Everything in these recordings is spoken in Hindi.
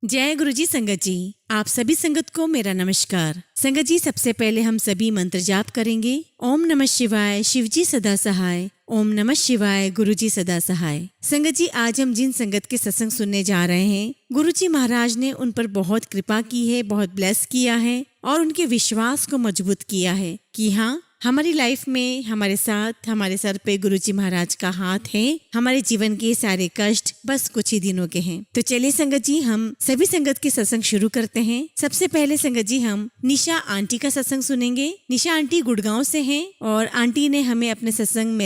जय गुरु जी। संगत जी, आप सभी संगत को मेरा नमस्कार। संगत जी, सबसे पहले हम सभी मंत्र जाप करेंगे। ओम नमः शिवाय, शिव जी सदा सहाय। ओम नमः शिवाय, गुरु जी सदा सहाय। संगत जी, आज हम जिन संगत के सत्संग सुनने जा रहे हैं, गुरु जी महाराज ने उन पर बहुत कृपा की है, बहुत ब्लेस किया है और उनके विश्वास को मजबूत किया है कि हाँ, हमारी लाइफ में हमारे साथ, हमारे सर पे गुरुजी महाराज का हाथ है। हमारे जीवन के सारे कष्ट बस कुछ ही दिनों के हैं। तो चलिए संगत जी, हम सभी संगत के सत्संग शुरू करते हैं। सबसे पहले संगत जी, हम निशा आंटी का सत्संग सुनेंगे। निशा आंटी गुड़गांव से हैं और आंटी ने हमें अपने सत्संग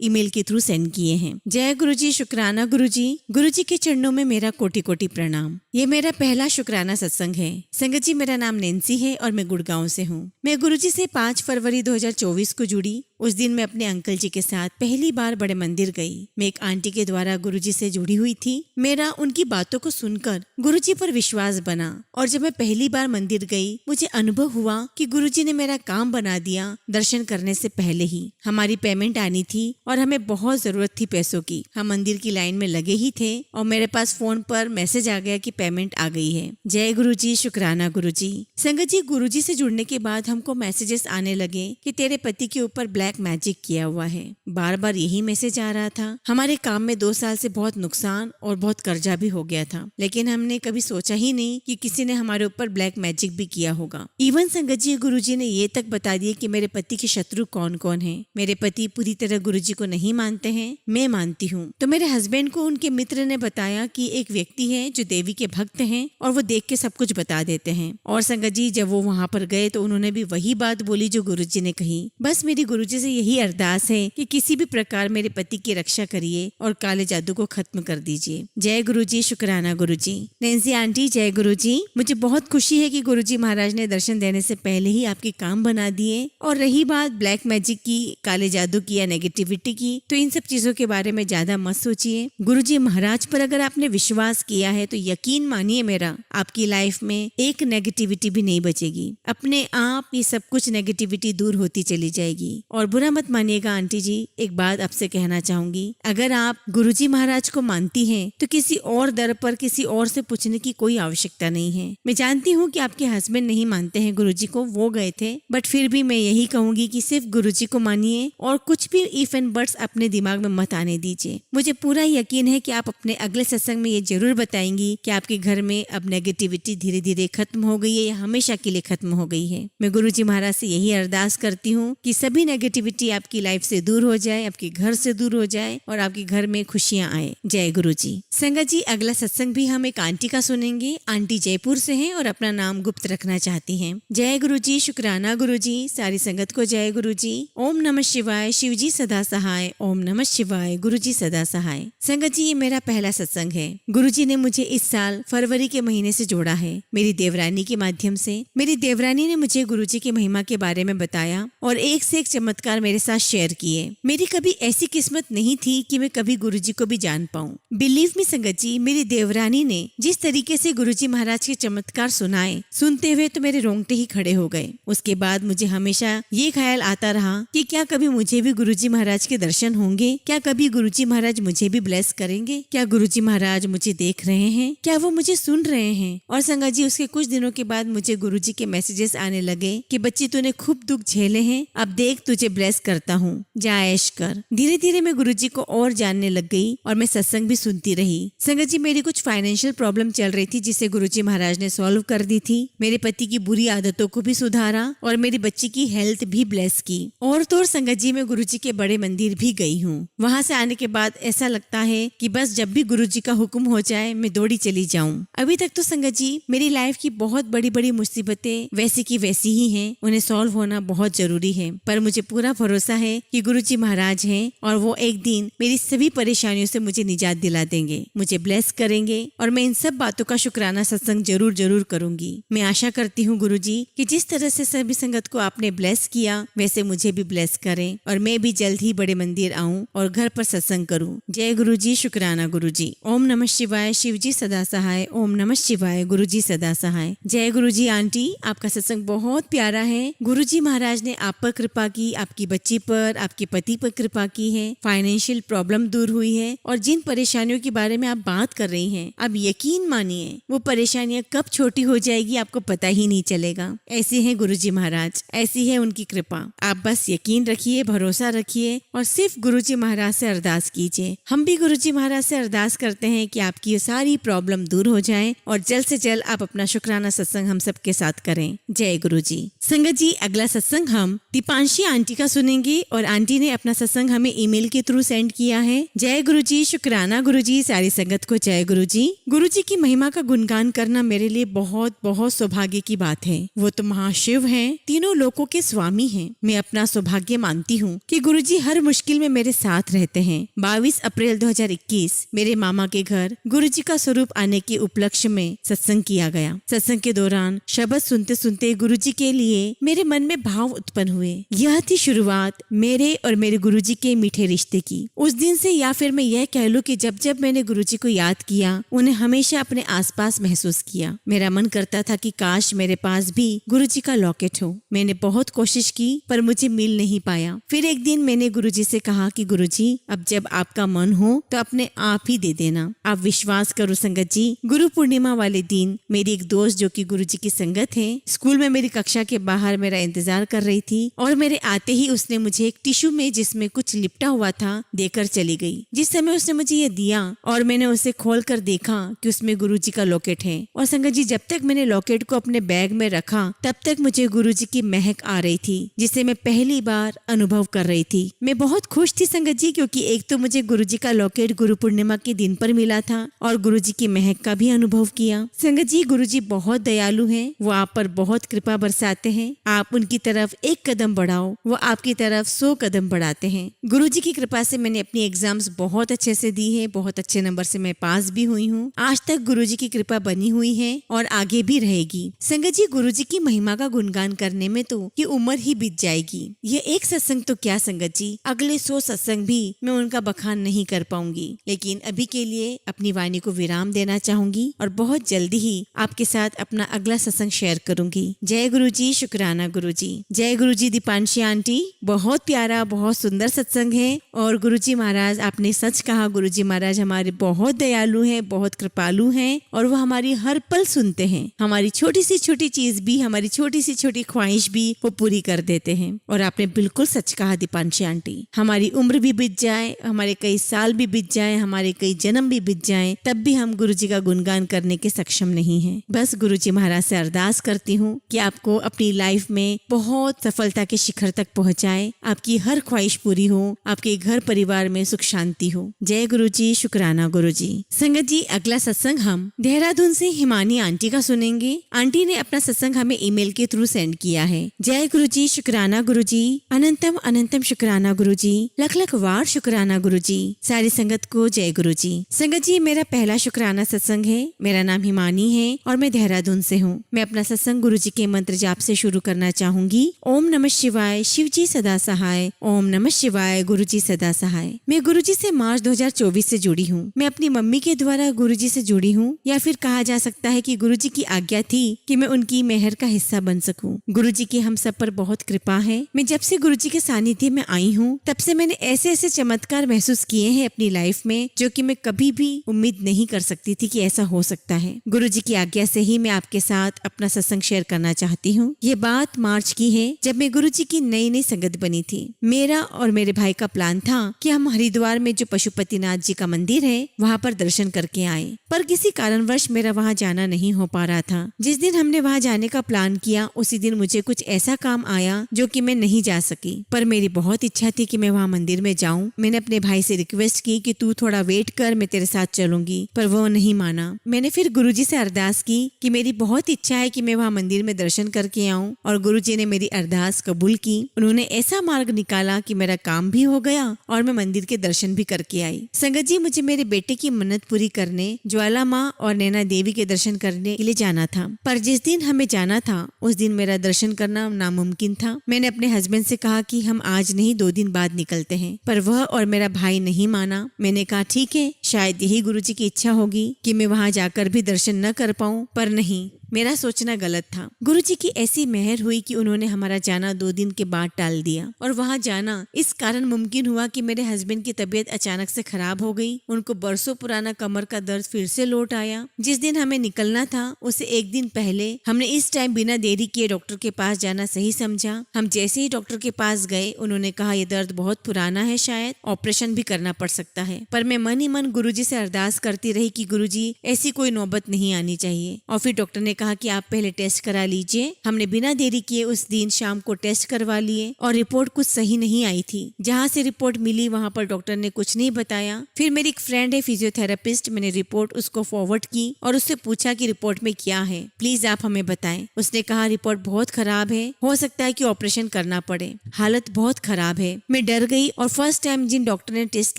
ईमेल के थ्रू सेंड किए हैं। जय गुरु जी, शुक्राना गुरु जी। गुरु जी के चरणों में मेरा कोटि कोटि प्रणाम। ये मेरा पहला शुक्राना सत्संग है। संगत जी, मेरा नाम नैन्सी है और मैं गुड़गांव से हूँ। मैं गुरु जी से 5 फरवरी 2024 को जुड़ी। उस दिन मैं अपने अंकल जी के साथ पहली बार बड़े मंदिर गई। मैं एक आंटी के द्वारा गुरुजी से जुड़ी हुई थी। मेरा उनकी बातों को सुनकर गुरुजी पर विश्वास बना और जब मैं पहली बार मंदिर गई, मुझे अनुभव हुआ कि गुरुजी ने मेरा काम बना दिया। दर्शन करने से पहले ही हमारी पेमेंट आनी थी और हमें बहुत जरूरत थी पैसों की। हम मंदिर की लाइन में लगे ही थे और मेरे पास फोन पर मैसेज आ गया कि पेमेंट आ गई है। जय गुरु जी, शुक्राना गुरु जी। संगत जी, गुरुजी से जुड़ने के बाद हमको मैसेजेस आने लगे कि तेरे पति के ऊपर ब्लैक मैजिक किया हुआ है। बार बार यही मैसेज आ रहा था। हमारे काम में 2 साल से बहुत नुकसान और बहुत कर्जा भी हो गया था, लेकिन हमने कभी सोचा ही नहीं कि किसी ने हमारे ऊपर ब्लैक मैजिक भी किया होगा। इवन संगत जी, गुरुजी ने ये तक बता दिया कि मेरे पति के शत्रु कौन कौन है। मेरे पति पूरी तरह गुरुजी को नहीं मानते हैं, मैं मानती हूँ। तो मेरे हस्बैंड को उनके मित्र ने बताया कि एक व्यक्ति है जो देवी के भक्त हैं और वो देख के सब कुछ बता देते हैं। और संगत जी, जब वो वहाँ पर गए तो उन्होंने भी वही बात बोली जो गुरुजी ने कही। बस मेरी गुरुजी से यही अरदास है कि किसी भी प्रकार मेरे पति की रक्षा करिए और काले जादू को खत्म कर दीजिए। जय गुरु जी, शुक्राना गुरु जी। नैन्सी आंटी, जय गुरु जी। मुझे बहुत खुशी है कि गुरुजी महाराज ने दर्शन देने से पहले ही आपके काम बना दिए। और रही बात ब्लैक मैजिक की, काले जादू की या नेगेटिविटी की, तो इन सब चीजों के बारे में ज्यादा मत सोचिए। गुरुजी महाराज पर अगर आपने विश्वास किया है तो यकीन मानिए मेरा, आपकी लाइफ में एक नेगेटिविटी भी नहीं बचेगी। अपने आप ये सब कुछ नेगेटिविटी दूर होती चली जाएगी। और बुरा मत मानिएगा आंटी जी, एक बात आपसे कहना चाहूंगी, अगर आप गुरुजी महाराज को मानती हैं तो किसी और दर पर किसी और से पूछने की कोई आवश्यकता नहीं है। मैं जानती हूँ कि आपके हस्बैंड नहीं मानते हैं गुरुजी को, वो गए थे, बट फिर भी मैं यही कहूंगी कि सिर्फ गुरुजी को मानिए और कुछ भी इफ एंड बट्स अपने दिमाग में मत आने दीजिए। मुझे पूरा यकीन है कि आप अपने अगले सत्संग में ये जरूर बताएंगी कि आपके घर में अब नेगेटिविटी धीरे धीरे खत्म हो गई है या हमेशा के लिए खत्म हो गई है। मैं गुरुजी महाराज से यही अरदास करती हूँ कि सभी नेगेटिविटी आपकी लाइफ से दूर हो जाए, आपके घर से दूर हो जाए और आपके घर में खुशियां आए। जय गुरु जी। संगत जी, अगला सत्संग भी हम एक आंटी का सुनेंगे। आंटी जयपुर से हैं और अपना नाम गुप्त रखना चाहती हैं। जय गुरु जी, शुक्राना गुरु जी। सारी संगत को जय गुरु जी। ओम नमः शिवाय, शिव जी सदा सहाय। ओम नमः शिवाय, गुरु जी सदा सहाय। संगत जी, ये मेरा पहला सत्संग है। गुरु जी ने मुझे इस साल फरवरी के महीने से जोड़ा है, मेरी देवरानी के माध्यम से। मेरी देवरानी ने मुझे गुरु जी की महिमा के बारे में बताया और एक से एक चमत्कार मेरे साथ शेयर किए। मेरी कभी ऐसी किस्मत नहीं थी कि मैं कभी गुरुजी को भी जान पाऊं। बिलीव मी संगत जी, मेरी देवरानी ने जिस तरीके से गुरुजी महाराज के चमत्कार सुनाए, सुनते हुए तो मेरे रोंगटे ही खड़े हो गए। उसके बाद मुझे हमेशा ये ख्याल आता रहा कि क्या कभी मुझे भी गुरुजी महाराज के दर्शन होंगे, क्या कभी गुरुजी महाराज मुझे भी ब्लेस करेंगे, क्या गुरुजी महाराज मुझे देख रहे हैं, क्या वो मुझे सुन रहे हैं। और संगत जी, उसके कुछ दिनों के बाद मुझे गुरुजी के मैसेजेस आने लगे कि बच्ची, तूने खूब दुख झेले हैं, अब देख तुझे ब्लेस करता हूँ, जा ऐश कर। धीरे धीरे मैं गुरुजी को और जानने लग गई और मैं सत्संग भी सुनती रही। संगत जी, मेरी कुछ फाइनेंशियल प्रॉब्लम चल रही थी जिसे गुरुजी महाराज ने सॉल्व कर दी थी। मेरे पति की बुरी आदतों को भी सुधारा और मेरी बच्ची की हेल्थ भी ब्लेस की। और तो और संगत जी, मैं गुरुजी के बड़े मंदिर भी गई हूँ। वहाँ से आने के बाद ऐसा लगता है कि बस जब भी गुरुजी का हुक्म हो जाए मैं दौड़ी चली जाऊँ। अभी तक तो संगत जी, मेरी लाइफ की बहुत बड़ी बड़ी मुसीबतें वैसी की वैसी ही हैं, उन्हें सॉल्व होना बहुत जरूरी है। पर मुझे पूरा भरोसा है कि गुरुजी महाराज हैं और वो एक दिन मेरी सभी परेशानियों से मुझे निजात दिला देंगे, मुझे ब्लेस करेंगे और मैं इन सब बातों का शुक्राना सत्संग जरूर जरूर करूंगी। मैं आशा करती हूँ गुरुजी कि जिस तरह से सभी संगत को आपने ब्लेस किया वैसे मुझे भी ब्लेस करें और मैं भी जल्द ही बड़े मंदिर आऊं और घर पर सत्संग करूं। जय गुरु जी, शुक्राना गुरु जी। ओम नमः शिवाय, शिव जी सदा सहाय। ओम नमः शिवाय, गुरु जी सदा सहाय। जय गुरु जी। आंटी, आपका सत्संग बहुत प्यारा है। गुरुजी महाराज ने आप पर कृपा की, आपकी बच्ची पर, आपके पति पर कृपा की है, फाइनेंशियल प्रॉब्लम दूर हुई है और जिन परेशानियों के बारे में आप बात कर रही हैं, अब यकीन मानिए वो परेशानियां कब छोटी हो जाएगी आपको पता ही नहीं चलेगा। ऐसे हैं गुरुजी महाराज, ऐसी है उनकी कृपा। आप बस यकीन रखिए, भरोसा रखिए और सिर्फ गुरुजी महाराज से अरदास कीजिए। हम भी गुरुजी महाराज से अरदास करते हैं कि आपकी ये सारी प्रॉब्लम दूर हो जाए और जल्द से जल्द आप अपना शुक्राना सत्संग हम सबके साथ करें। जय गुरुजी। संगत जी, अगला सत्संग हम दीपांशी आंटी का सुनेंगे और आंटी ने अपना सत्संग हमें ईमेल के थ्रू सेंड किया है। जय गुरुजी, शुक्राना गुरुजी, सारी संगत को जय गुरुजी। गुरुजी की महिमा का गुणगान करना मेरे लिए बहुत बहुत सौभाग्य की बात है। वो तो महाशिव हैं, तीनों लोकों के स्वामी हैं। मैं अपना सौभाग्य मानती हूँ कि गुरुजी हर मुश्किल में मेरे साथ रहते हैं। 22 अप्रैल 2021 मेरे मामा के घर गुरुजी का स्वरूप आने के उपलक्ष्य में सत्संग किया गया। सत्संग के दौरान शब्द सुनते सुनते गुरुजी के लिए मेरे मन में भाव उत्पन्न हुए। यह थी शुरुआत मेरे और मेरे गुरुजी के मीठे रिश्ते की। उस दिन से, या फिर मैं यह कह लूं कि जब जब मैंने गुरुजी को याद किया, उन्हें हमेशा अपने आसपास महसूस किया। मेरा मन करता था कि काश मेरे पास भी गुरुजी का लॉकेट हो। मैंने बहुत कोशिश की पर मुझे मिल नहीं पाया। फिर एक दिन मैंने गुरुजी से कहा कि गुरुजी, अब जब आपका मन हो तो अपने आप ही दे देना। आप विश्वास करो संगत जी, गुरु पूर्णिमा वाले दिन मेरी एक दोस्त जो कि गुरुजी की संगत है, स्कूल में मेरी कक्षा के बाहर मेरा इंतजार कर रही थी और मेरे आते ही उसने मुझे एक टिश्यू में जिसमें कुछ लिपटा हुआ था देकर चली गई। जिस समय उसने मुझे ये दिया और मैंने उसे खोल कर देखा कि उसमें गुरुजी का लॉकेट है। और संगत जी, जब तक मैंने लॉकेट को अपने बैग में रखा तब तक मुझे गुरुजी की महक आ रही थी, जिसे मैं पहली बार अनुभव कर रही थी। मैं बहुत खुश थी संगत जी, क्योंकि एक तो मुझे गुरुजी का लॉकेट गुरु पूर्णिमा के दिन पर मिला था और गुरुजी की महक का भी अनुभव किया। संगत जी, गुरुजी बहुत दयालु हैं, वो आप पर बहुत कृपा बरसाते हैं। आप उनकी तरफ एक कदम बढ़ाओ, वो आपकी तरफ 100 कदम बढ़ाते हैं। गुरुजी की कृपा से मैंने अपनी एग्जाम्स बहुत अच्छे से दी है, बहुत अच्छे नंबर से मैं पास भी हुई हूँ। आज तक गुरुजी की कृपा बनी हुई है और आगे भी रहेगी। संगत जी, गुरुजी की महिमा का गुणगान करने में तो ये उम्र ही बीत जाएगी। ये एक सत्संग तो क्या संगत जी, अगले 100 सत्संग भी मैं उनका बखान नहीं कर पाऊंगी। लेकिन अभी के लिए अपनी वाणी को विराम देना चाहूंगी और बहुत जल्दी ही आपके साथ अपना अगला सत्संग शेयर करूंगी। जय गुरुजी, शुक्राना गुरुजी। जय गुरुजी। दीपांशी आंटी, बहुत प्यारा, बहुत सुंदर सत्संग है और गुरुजी महाराज, आपने सच कहा। गुरुजी महाराज हमारे बहुत दयालु हैं, बहुत कृपालु हैं और वो हमारी हर पल सुनते हैं। हमारी छोटी सी छोटी चीज भी, हमारी छोटी सी छोटी ख्वाहिश भी वो पूरी कर देते हैं। और आपने बिल्कुल सच कहा दीपांशी आंटी, हमारी उम्र भी बीत जाए, हमारे कई साल भी बीत जाए, हमारे कई जन्म भी बीत जाए, तब भी हम गुरुजी का गुणगान करने के सक्षम नहीं हैं। बस गुरुजी महाराज से अरदास करती हूँ कि आपको अपनी लाइफ में बहुत सफलता के शिखर तक पहुँचाए, आपकी हर ख्वाहिश पूरी हो, आपके घर परिवार में सुख शांति हो। जय गुरुजी, शुक्राना गुरुजी। संगत जी, अगला सत्संग हम देहरादून से हिमानी आंटी का सुनेंगे। आंटी ने अपना सत्संग हमें ईमेल के थ्रू सेंड किया है। जय गुरुजी, शुक्राना गुरुजी, अनंतम अनंतम शुक्राना गुरुजी, लख लख वार शुक्राना गुरुजी, सारी संगत को जय गुरुजी। संगत जी, मेरा पहला शुक्राना सत्संग है। मेरा नाम हिमानी है और मैं देहरादून से हूँ। मैं अपना सत्संग गुरुजी के मंत्र जाप से शुरू करना चाहूंगी। ओम नमः शिवाय, शिव जी सदा सहाय। ओम नमः शिवाय, गुरुजी सदा सहाय। मैं गुरुजी से मार्च 2024 से जुड़ी हूँ। मैं अपनी मम्मी के द्वारा गुरुजी से जुड़ी हूँ, या फिर कहा जा सकता है कि गुरुजी की आज्ञा थी कि मैं उनकी मेहर का हिस्सा बन सकूं। गुरुजी की हम सब पर बहुत कृपा है। मैं जब से गुरुजी के सानिध्य में आई हूँ तब से मैंने ऐसे ऐसे चमत्कार महसूस किए हैं अपनी लाइफ में, जो कि मैं कभी भी उम्मीद नहीं कर सकती थी कि ऐसा हो सकता है। गुरुजी की आज्ञा से ही मैं आपके साथ अपना सत्संग शेयर करना चाहती हूँ। ये बात मार्च की है, जब मैं गुरुजी की नई नई संगत बनी थी। मेरा और मेरे भाई का प्लान था कि हम हरिद्वार में जो पशुपतिनाथ जी का मंदिर है वहाँ पर दर्शन करके आए, पर किसी कारणवश मेरा वहाँ जाना नहीं हो पा रहा था। जिस दिन हमने वहाँ जाने का प्लान किया उसी दिन मुझे कुछ ऐसा काम आया जो कि मैं नहीं जा सकी, पर मेरी बहुत इच्छा थी कि मैं वहाँ मंदिर में जाऊँ। मैंने अपने भाई से रिक्वेस्ट की कि तू थोड़ा वेट कर, मैं तेरे साथ चलूंगी, पर वो नहीं माना। मैंने फिर गुरुजी से अरदास की कि मेरी बहुत इच्छा है कि मैं वहाँ मंदिर में दर्शन करके आऊँ, और गुरुजी ने मेरी अरदास कबूल की। उन्होंने ऐसा मार्ग निकाला कि मेरा काम भी हो गया और मैं मंदिर के दर्शन भी करके आई। संगत जी, मुझे मेरे बेटे की मन्नत पूरी करने ज्वाला माँ और नैना देवी के दर्शन करने के लिए जाना था, पर जिस दिन हमें जाना था उस दिन मेरा दर्शन करना नामुमकिन था। मैंने अपने हस्बैंड से कहा कि हम आज नहीं 2 दिन बाद निकलते हैं, पर वह और मेरा भाई नहीं माना। मैंने कहा ठीक है, शायद यही गुरुजी की इच्छा होगी कि मैं वहाँ जाकर भी दर्शन न कर पाऊँ, पर नहीं, मेरा सोचना गलत था। गुरुजी की ऐसी मेहर हुई कि उन्होंने हमारा जाना 2 दिन के बाद टाल दिया और वहाँ जाना इस कारण मुमकिन हुआ कि मेरे हस्बैंड की तबीयत अचानक से खराब हो गई। उनको बरसों पुराना कमर का दर्द फिर से लौट आया। जिस दिन हमें निकलना था उससे 1 दिन पहले हमने इस टाइम बिना देरी किए डॉक्टर के पास जाना सही समझा। हम जैसे ही डॉक्टर के पास गए उन्होंने कहा ये दर्द बहुत पुराना है, शायद ऑपरेशन भी करना पड़ सकता है। पर मैं मन ही मन गुरुजी से अरदास करती रही कि गुरुजी ऐसी कोई नौबत नहीं आनी चाहिए। और फिर डॉक्टर ने कहा कि आप पहले टेस्ट करा लीजिए। हमने बिना देरी किए उस दिन शाम को टेस्ट करवा लिए और रिपोर्ट कुछ सही नहीं आई थी। जहाँ से रिपोर्ट मिली वहाँ पर डॉक्टर ने कुछ नहीं बताया। फिर मेरी एक फ्रेंड है फिजियोथेरेपिस्ट, मैंने रिपोर्ट उसको फॉरवर्ड की और उससे पूछा कि रिपोर्ट में क्या है, प्लीज आप हमें बताएं। उसने कहा रिपोर्ट बहुत खराब है, हो सकता है कि ऑपरेशन करना पड़े, हालत बहुत खराब है। मैं डर गई और फर्स्ट टाइम जिन डॉक्टर ने टेस्ट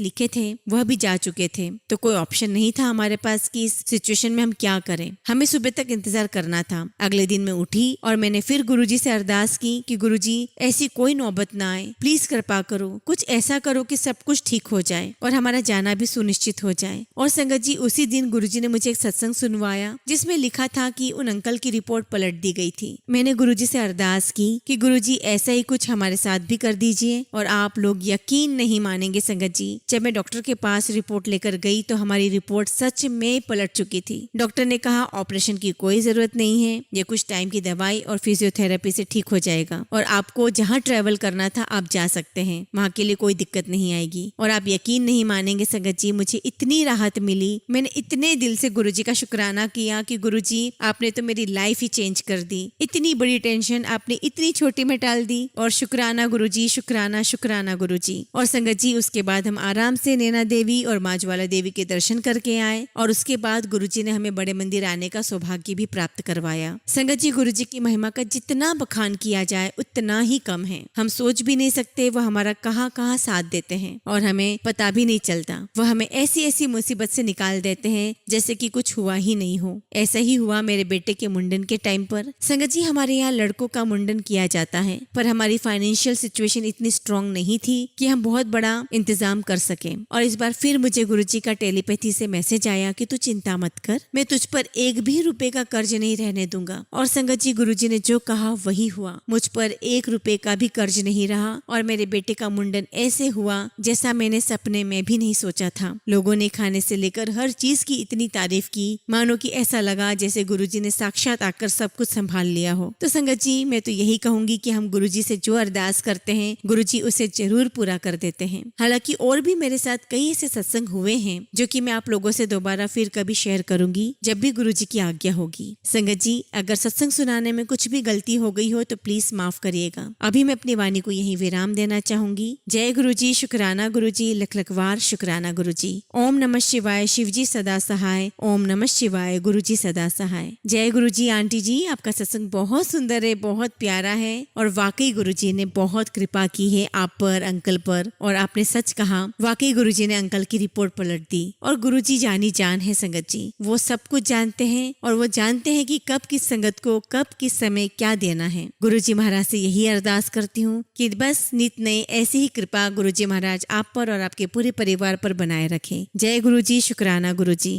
लिखे थे वह भी जा चुके थे, तो कोई ऑप्शन नहीं था हमारे पास कि इस सिचुएशन में हम क्या करें। हमें सुबह तक इंतजार करना था। अगले दिन मैं उठी और मैंने फिर गुरुजी से अरदास की कि गुरुजी ऐसी कोई नौबत ना आए, प्लीज कृपा करो, कुछ ऐसा करो कि सब कुछ ठीक हो जाए और हमारा जाना भी सुनिश्चित हो जाए। और संगत जी उसी दिन गुरुजी ने मुझे एक सत्संग सुनवाया जिसमें लिखा था कि उन अंकल की रिपोर्ट पलट दी गई थी। मैंने गुरुजी से अरदास की कि गुरुजी ऐसा ही कुछ हमारे साथ भी कर दीजिए। और आप लोग यकीन नहीं मानेंगे संगत जी, जब मैं डॉक्टर के पास रिपोर्ट लेकर गई तो हमारी रिपोर्ट सच में पलट चुकी थी। डॉक्टर ने कहा ऑपरेशन की कोई जरूरत नहीं है, ये कुछ टाइम की दवाई और फिजियोथेरेपी से ठीक हो जाएगा और आपको जहाँ ट्रेवल करना था आप जा सकते हैं, वहाँ के लिए कोई दिक्कत नहीं आएगी। और आप यकीन नहीं मानेंगे संगत जी, मुझे इतनी राहत मिली। मैंने इतने दिल से गुरुजी का शुक्राना किया कि गुरुजी आपने तो मेरी लाइफ ही चेंज कर दी। इतनी बड़ी टेंशन आपने इतनी छोटी में टाल दी। और शुक्राना गुरुजी, शुक्राना शुक्राना गुरुजी। और संगत जी उसके बाद हम आराम से नैना देवी और माँ ज्वाला देवी के दर्शन करके आए और उसके बाद गुरुजी ने हमें बड़े मंदिर आने का सौभाग्य भी प्राप्त करवाया। संगत जी गुरुजी की महिमा का जितना बखान किया जाए उतना ही कम है। हम सोच भी नहीं सकते वो हमारा कहाँ कहाँ साथ देते हैं और हमें पता भी नहीं चलता। वह हमें ऐसी ऐसी मुसीबत से निकाल देते हैं जैसे कि कुछ हुआ ही नहीं हो। ऐसा ही हुआ मेरे बेटे के मुंडन के टाइम पर। संगत जी हमारे यहाँ लड़कों का मुंडन किया जाता है, पर हमारी फाइनेंशियल सिचुएशन इतनी स्ट्रांग नहीं थी कि हम बहुत बड़ा इंतजाम कर सके। और इस बार फिर मुझे गुरुजी का टेलीपैथी से मैसेज आया कि तू चिंता मत कर, मैं तुझ पर 1 भी रुपए का कर्ज नहीं रहने दूंगा। और संगत जी गुरुजी ने जो कहा वही हुआ। मुझ पर 1 रुपए का भी कर्ज नहीं रहा और मेरे बेटे का मुंडन ऐसे हुआ जैसा मैंने सपने में भी नहीं सोचा था। लोगों ने खाने से लेकर हर चीज की इतनी तारीफ की, मानो कि ऐसा लगा जैसे गुरुजी ने साक्षात आकर सब कुछ संभाल लिया हो। तो संगत जी मैं तो यही कहूंगी कि हम गुरुजी से जो अरदास करते हैं गुरुजी उसे जरूर पूरा कर देते हैं। हालांकि और भी मेरे साथ कई ऐसे सत्संग हुए हैं जो कि मैं आप लोगों से दोबारा फिर कभी शेयर करूंगी जब भी गुरुजी की आज्ञा होगी। संगत जी अगर सत्संग सुनाने में कुछ भी गलती हो गई हो तो प्लीज माफ करिएगा। अभी मैं अपनी वाणी को यही विराम देना चाहूंगी। जय गुरुजी, शुक्राना गुरुजी, लख लखवार शुक्राना गुरुजी। ओम नमः शिवाय, शिवजी सदा सहाय। ओम नमः शिवाय, गुरुजी सदा सहाय। जय गुरुजी। आंटी जी आपका सत्संग बहुत सुंदर है, बहुत प्यारा है और वाकई गुरुजी ने बहुत कृपा की है आप पर, अंकल पर। और आपने सच कहा, वाकई गुरुजी ने अंकल की रिपोर्ट पलट दी। और गुरुजी जानी जान है संगत जी, वो सब कुछ जानते हैं और वो जानते हैं कि कब किस संगत को कब किस समय क्या देना है। गुरुजी महाराज से यही अरदास करती हूँ कि बस नित नई ऐसी ही कृपा गुरुजी महाराज आप पर और आपके पूरे परिवार पर बनाए रखें। जय गुरुजी, शुक्राना गुरुजी।